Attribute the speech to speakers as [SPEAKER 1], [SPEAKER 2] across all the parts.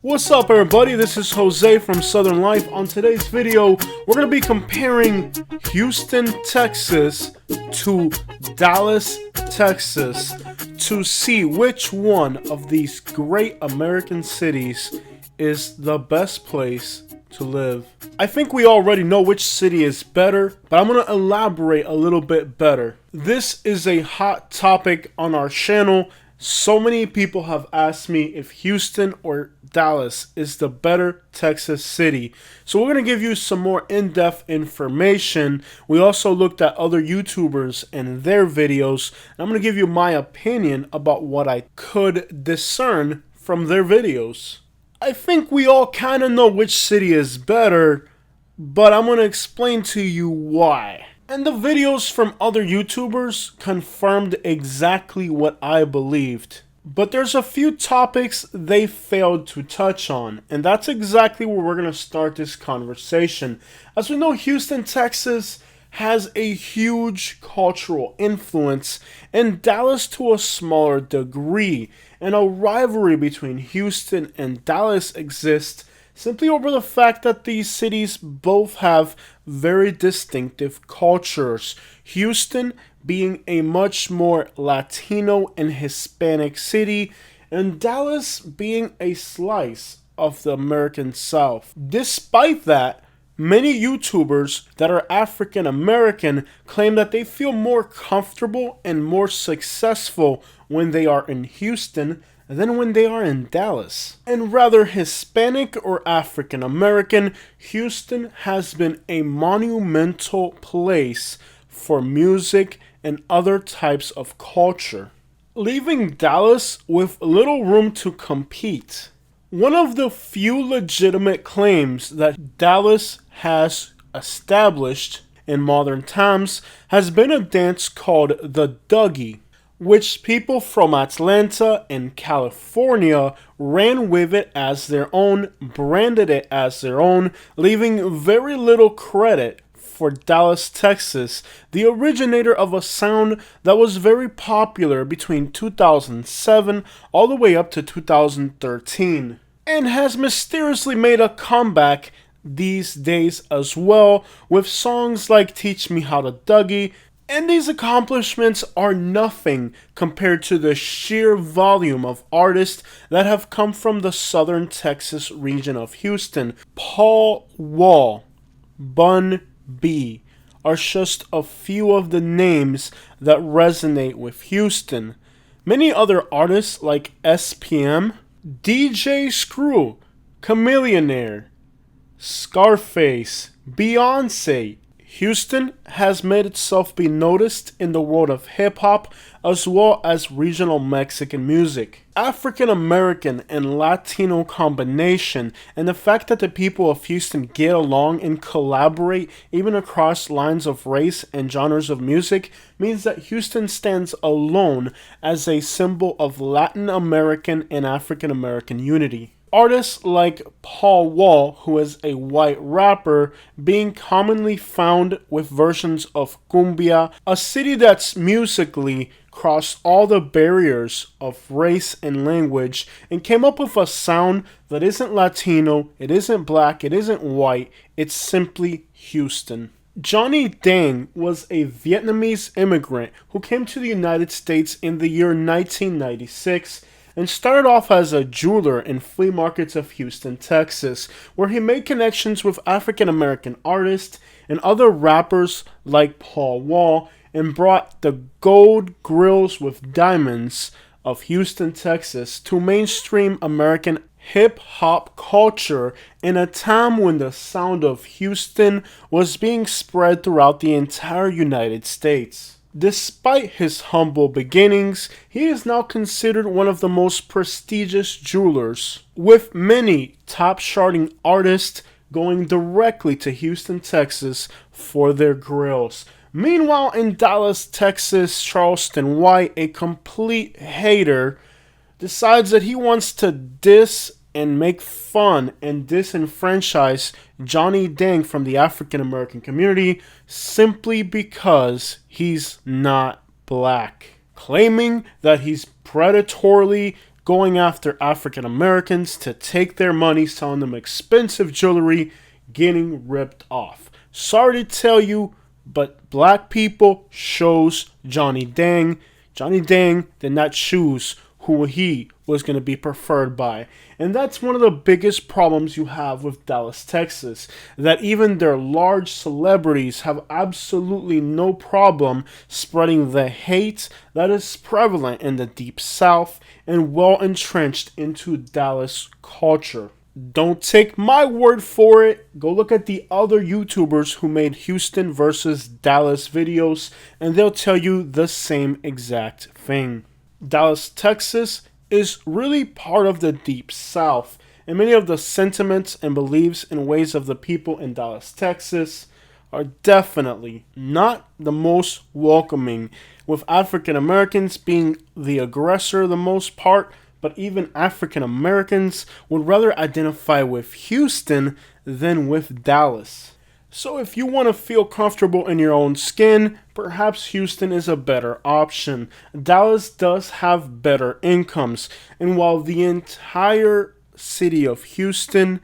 [SPEAKER 1] What's up everybody, this is Jose from Southern Life. On today's video, we're going to be comparing Houston, Texas to Dallas, Texas to see which one of these great American cities is the best place to live. I think we already know which city is better, but I'm going to elaborate a little bit better. This is a hot topic on our channel. So many people have asked me if Houston or Dallas is the better Texas city. So we're going to give you some more in-depth information. We also looked at other YouTubers and their videos. And I'm going to give you my opinion about what I could discern from their videos. I think we all kind of know which city is better, but I'm going to explain to you why. And the videos from other YouTubers confirmed exactly what I believed. But there's a few topics they failed to touch on, and that's exactly where we're going to start this conversation. As we know, Houston, Texas has a huge cultural influence, and Dallas to a smaller degree, and a rivalry between Houston and Dallas exists simply over the fact that these cities both have very distinctive cultures. Houston being a much more Latino and Hispanic city, and Dallas being a slice of the American South. Despite that, many YouTubers that are African American claim that they feel more comfortable and more successful when they are in Houston than when they are in Dallas. And rather Hispanic or African American, Houston has been a monumental place for music and other types of culture, leaving Dallas with little room to compete. One of the few legitimate claims that Dallas has established in modern times has been a dance called the Dougie, which people from Atlanta and California ran with it as their own, branded it as their own, leaving very little credit for Dallas, Texas, the originator of a sound that was very popular between 2007 all the way up to 2013, and has mysteriously made a comeback these days as well with songs like Teach Me How to Dougie. And these accomplishments are nothing compared to the sheer volume of artists that have come from the southern Texas region of Houston. Paul Wall, Bun B are just a few of the names that resonate with Houston. Many other artists like SPM, DJ Screw, Chameleonaire, Scarface, Beyonce. Houston has made itself be noticed in the world of hip-hop as well as regional Mexican music. African American and Latino combination, and the fact that the people of Houston get along and collaborate even across lines of race and genres of music means that Houston stands alone as a symbol of Latin American and African American unity. Artists like Paul Wall, who is a white rapper, being commonly found with versions of cumbia, a city that's musically crossed all the barriers of race and language and came up with a sound that isn't Latino, it isn't black, it isn't white, it's simply Houston. Johnny Dang was a Vietnamese immigrant who came to the United States in the year 1996 and started off as a jeweler in flea markets of Houston, Texas, where he made connections with African American artists and other rappers like Paul Wall and brought the gold grills with diamonds of Houston, Texas to mainstream American hip-hop culture in a time when the sound of Houston was being spread throughout the entire United States. Despite his humble beginnings, he is now considered one of the most prestigious jewelers, with many top-charting artists going directly to Houston, Texas for their grills. Meanwhile, in Dallas, Texas, Charleston White, a complete hater, decides that he wants to diss and make fun and disenfranchise Johnny Dang from the African American community simply because he's not black, claiming that he's predatorily going after African Americans to take their money, selling them expensive jewelry, getting ripped off. Sorry to tell you, but black people chose Johnny Dang. Johnny Dang did not choose who he was going to be preferred by. And that's one of the biggest problems you have with Dallas, Texas, that even their large celebrities have absolutely no problem spreading the hate that is prevalent in the Deep South and well entrenched into Dallas culture. Don't take my word for it. Go look at the other YouTubers who made Houston versus Dallas videos, and they'll tell you the same exact thing. Dallas, Texas is really part of the Deep South, and many of the sentiments and beliefs and ways of the people in Dallas, Texas are definitely not the most welcoming, with African Americans being the aggressor the most part, but even African Americans would rather identify with Houston than with Dallas. So if you want to feel comfortable in your own skin, perhaps Houston is a better option. Dallas does have better incomes, and while the entire city of Houston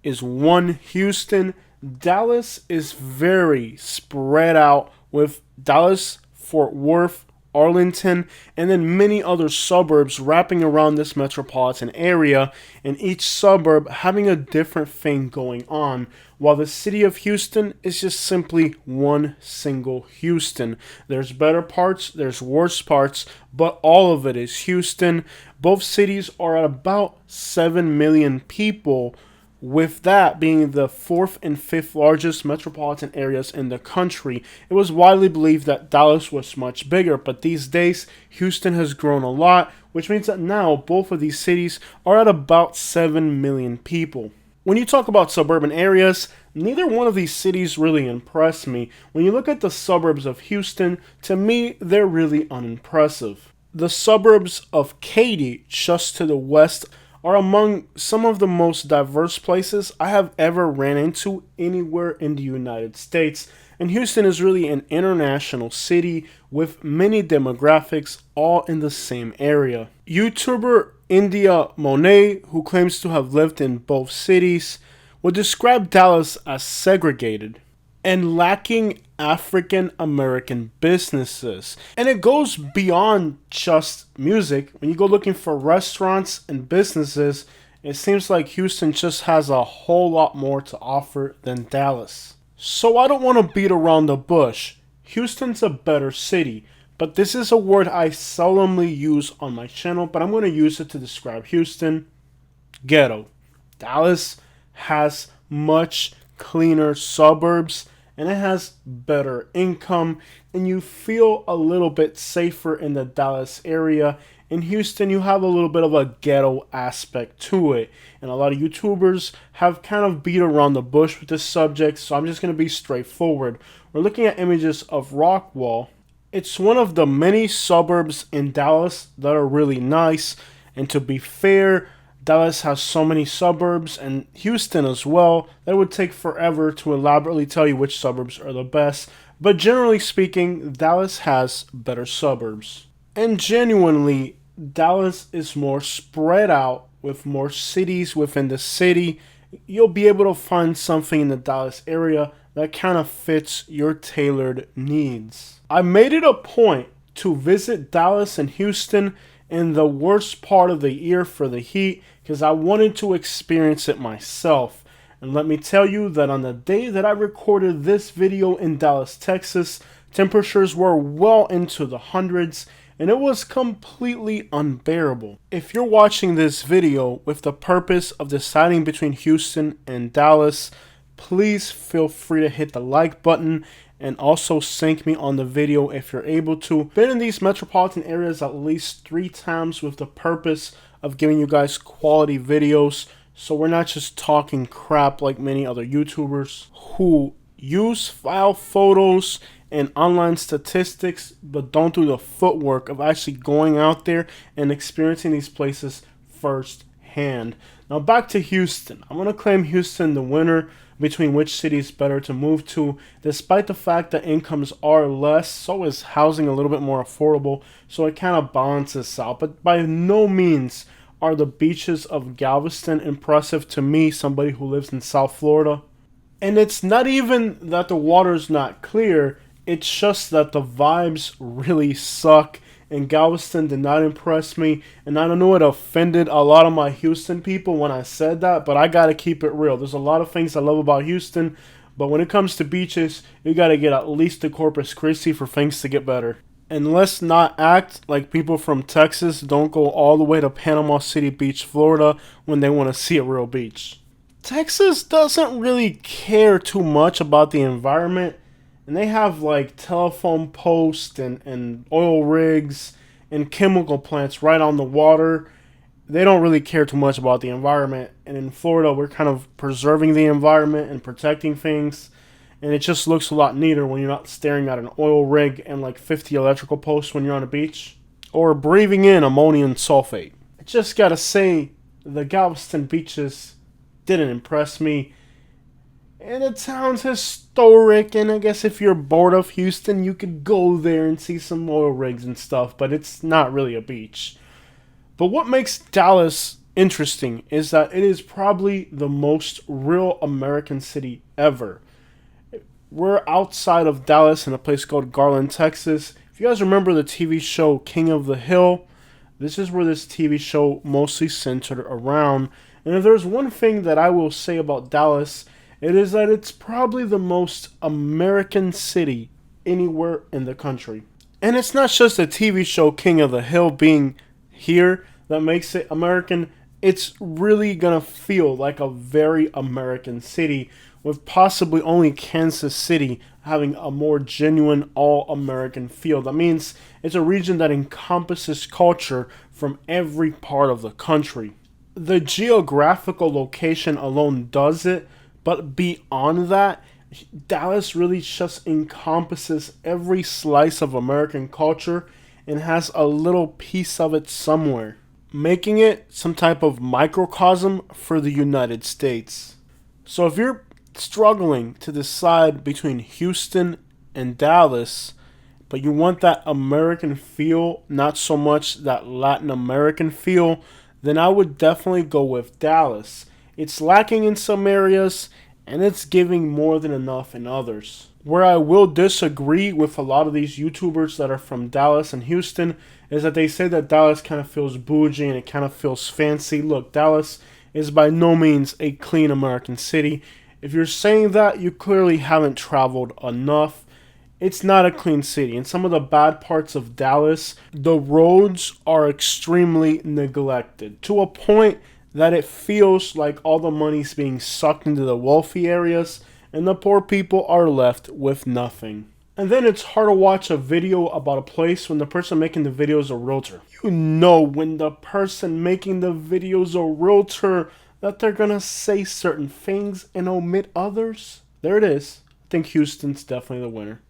[SPEAKER 1] is one Houston, Dallas is very spread out, with Dallas, Fort Worth, Arlington, and then many other suburbs wrapping around this metropolitan area, and each suburb having a different thing going on, while the city of Houston is just simply one single Houston. There's better parts, there's worse parts, but all of it is Houston. Both cities are at about 7 million people, with that being the fourth and fifth largest metropolitan areas in the country. It was widely believed that Dallas was much bigger, but these days Houston has grown a lot, which means that now both of these cities are at about 7 million people. When you talk about suburban areas, neither one of these cities really impress me. When you look at the suburbs of Houston, to me, they're really unimpressive. The suburbs of Katy, just to the west, are among some of the most diverse places I have ever ran into anywhere in the United States. And Houston is really an international city with many demographics all in the same area. YouTuber India Monet, who claims to have lived in both cities, would describe Dallas as segregated and lacking African American businesses. And it goes beyond just music. When you go looking for restaurants and businesses, it seems like Houston just has a whole lot more to offer than Dallas. So I don't want to beat around the bush. Houston's a better city, but this is a word I seldomly use on my channel, but I'm going to use it to describe Houston. Ghetto. Dallas has much cleaner suburbs, and it has better income, and you feel a little bit safer in the Dallas area. In Houston, you have a little bit of a ghetto aspect to it, and a lot of YouTubers have kind of beat around the bush with this subject, so I'm just going to be straightforward. We're looking at images of Rockwall. It's one of the many suburbs in Dallas that are really nice, and to be fair, Dallas has so many suburbs, and Houston as well, that it would take forever to elaborately tell you which suburbs are the best. But generally speaking, Dallas has better suburbs. And genuinely, Dallas is more spread out with more cities within the city. You'll be able to find something in the Dallas area that kind of fits your tailored needs. I made it a point to visit Dallas and Houston in the worst part of the year for the heat, because I wanted to experience it myself. And let me tell you that on the day that I recorded this video in Dallas, Texas, temperatures were well into the hundreds, and it was completely unbearable. If you're watching this video with the purpose of deciding between Houston and Dallas, please feel free to hit the like button and also sync me on the video if you're able to. Been in these metropolitan areas at least 3 times with the purpose of giving you guys quality videos, so we're not just talking crap like many other YouTubers who use file photos and online statistics but don't do the footwork of actually going out there and experiencing these places firsthand. Now back to Houston. I'm going to claim Houston the winner between which city is better to move to. Despite the fact that incomes are less, so is housing a little bit more affordable, so it kind of balances out. But by no means are the beaches of Galveston impressive to me, somebody who lives in South Florida. And it's not even that the water's not clear, it's just that the vibes really suck. And Galveston did not impress me. And I don't know, it offended a lot of my Houston people when I said that, but I gotta keep it real. There's a lot of things I love about Houston, but when it comes to beaches, you gotta get at least to Corpus Christi for things to get better. And let's not act like people from Texas don't go all the way to Panama City Beach, Florida when they want to see a real beach. Texas doesn't really care too much about the environment, and they have like telephone posts and oil rigs and chemical plants right on the water. They don't really care too much about the environment. And in Florida, we're kind of preserving the environment and protecting things. And it just looks a lot neater when you're not staring at an oil rig and like 50 electrical posts when you're on a beach. Or breathing in ammonium sulfate. I just gotta say, the Galveston beaches didn't impress me. And the town's historic, and I guess if you're bored of Houston, you could go there and see some oil rigs and stuff, but it's not really a beach. But what makes Dallas interesting is that it is probably the most real American city ever. We're outside of Dallas in a place called Garland, Texas. If you guys remember the TV show King of the Hill, this is where this TV show mostly centered around. And if there's one thing that I will say about Dallas, it is that it's probably the most American city anywhere in the country. And it's not just the TV show King of the Hill being here that makes it American. It's really gonna feel like a very American city, with possibly only Kansas City having a more genuine all-American feel. That means it's a region that encompasses culture from every part of the country. The geographical location alone does it, but beyond that, Dallas really just encompasses every slice of American culture and has a little piece of it somewhere, making it some type of microcosm for the United States. So if you're struggling to decide between Houston and Dallas, but you want that American feel, not so much that Latin American feel, then I would definitely go with Dallas. It's lacking in some areas, and it's giving more than enough in others. Where I will disagree with a lot of these YouTubers that are from Dallas and Houston is that they say that Dallas kind of feels bougie and it kind of feels fancy. Look, Dallas is by no means a clean American city. If you're saying that, you clearly haven't traveled enough. It's not a clean city. In some of the bad parts of Dallas, the roads are extremely neglected to a point that it feels like all the money's being sucked into the wealthy areas and the poor people are left with nothing. And then it's hard to watch a video about a place when the person making the video is a realtor. You know when the person making the video is a realtor that they're gonna say certain things and omit others. There it is. I think Houston's definitely the winner.